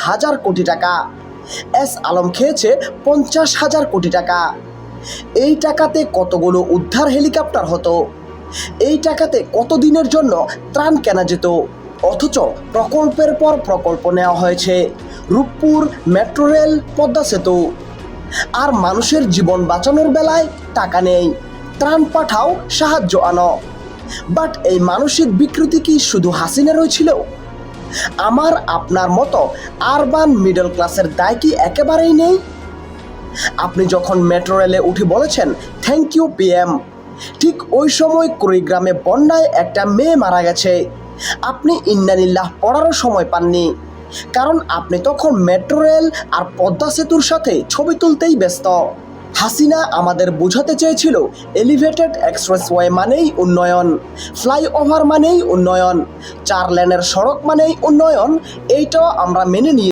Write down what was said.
হাজার কোটি টাকা, এস আলম খেয়েছে 50,000 কোটি টাকা। এই টাকাতে কতগুলো উদ্ধার হেলিকপ্টার হতো, এই টাকাতে কত দিনের জন্য ত্রাণ কেনা যেত। অথচ প্রকল্পের পর প্রকল্প নেওয়া হয়েছে, রূপপুর, মেট্রো রেল, পদ্মা সেতু, আর মানুষের জীবন বাঁচানোর বেলায় টাকা নেই। ত্রাণ পাঠাও, সাহায্য আনো। বাট এই মানসিক বিকৃতি কি শুধু হাসিনারই ছিল? আমার আপনার মতো আরবান মিডল ক্লাসের দায় কি একেবারেই নেই? আপনি যখন মেট্রো রেলে উঠে বলেছেন থ্যাংক ইউ পিএম, ঠিক ওই সময় কুড়িগ্রামে বন্যায় একটা মেয়ে মারা গেছে, আপনি ইন্নালিল্লাহ পড়ারও সময় পাননি, কারণ আপনি তখন মেট্রো রেল আর পদ্মা সেতুর সাথে ছবি তুলতেই ব্যস্ত। হাসিনা আমাদের বোঝাতে চেয়েছিল এলিভেটেড এক্সপ্রেসওয়ে মানেই উন্নয়ন, ফ্লাইওভার মানেই উন্নয়ন, 4 লেনের সড়ক মানেই উন্নয়ন। এইটাও আমরা মেনে নিয়ে